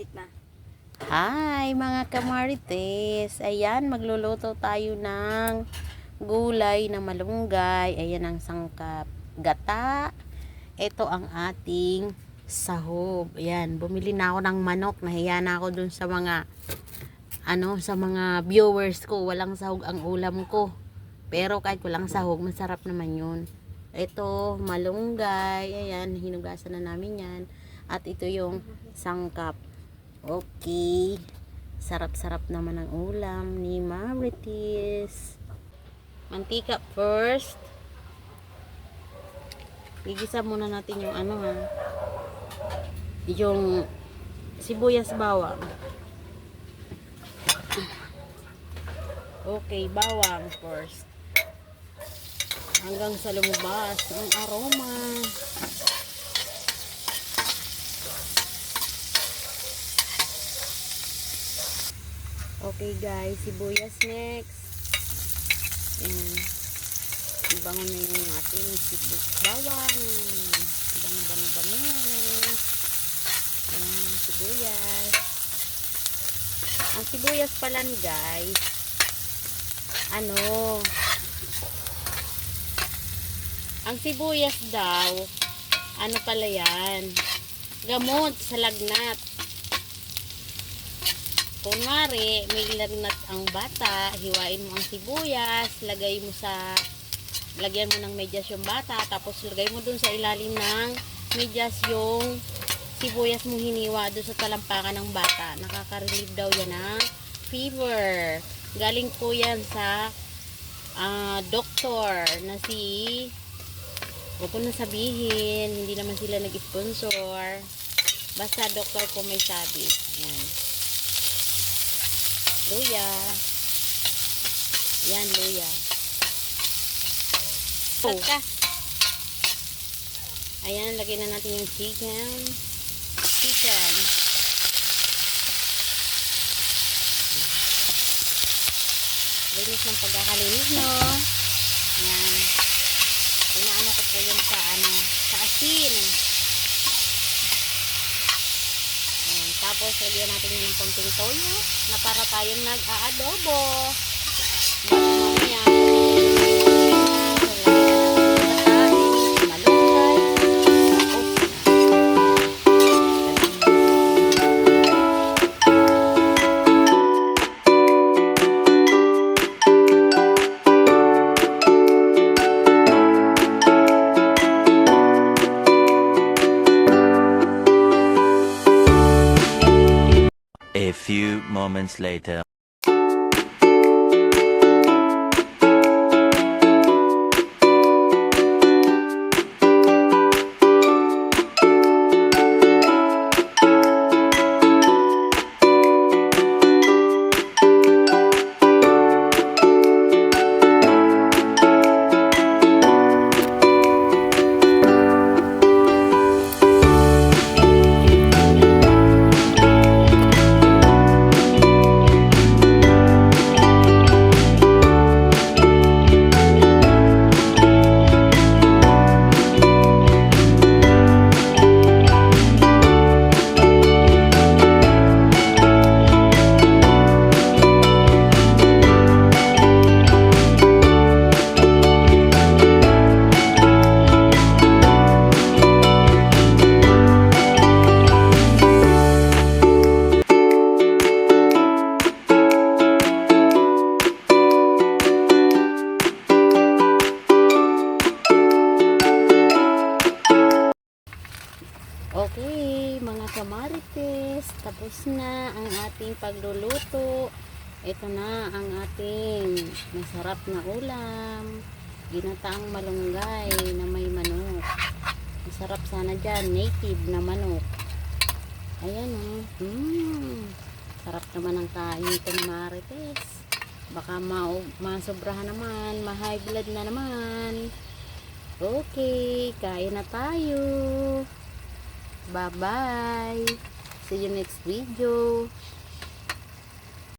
Edit na. Hi mga kamarites. Ayan, magluluto tayo ng gulay na malunggay. Ayan ang sangkap. Gata. Ito ang ating sahog. Ayan, bumili na ako ng manok. Nahiya na ako dun sa mga sa mga viewers ko. Walang sahog ang ulam ko. Pero kahit walang sahog, masarap naman yun. Ito, malunggay. Ayan, hinugasan na namin yan. At ito yung sangkap. Okay. Sarap-sarap naman ang ulam ni Marites. Mantika first. Igisa muna natin yung yung sibuyas bawang. Okay, bawang first. Hanggang sa lumabas ang aroma. Okay guys, sibuyas next. Ayan. Ibangon na yung ating bawang. Bango. Ayan, sibuyas. Ang sibuyas pala ni guys, ang sibuyas daw, pala yan? Gamot sa lagnat. Kunwari, may lagnat ang bata, hiwain mo ang sibuyas, lagyan mo ng medyas yung bata, tapos lagay mo dun sa ilalim ng medyas yung sibuyas mong hiniwa dun sa talampakan ng bata. Nakaka-relieve daw yan ng fever. Galing po yan sa doktor na huwag ko na sabihin, hindi naman sila nag-sponsor. Basta doktor ko may sabi. Yan. Luya. Yan, luya. Saka. Ayan, lagyan na natin yung chicken. Linis ng pagkakalinis, no? Yan. Pinaano ko po yun sa asin. Tapos, lagyan natin yun ng konting toyo na para tayong nag-aadobo. Mamaya, A few moments later. okay, mga kamarites, tapos na ang ating pagluluto. Ito na ang ating masarap na ulam. Ginataang malunggay na may manok. Masarap sana dyan, native na manok. Ayan sarap naman ang kain ito, marites. Baka masobrahan naman, ma-high blood na naman. Okay, kain na tayo. Bye-bye. See you next video.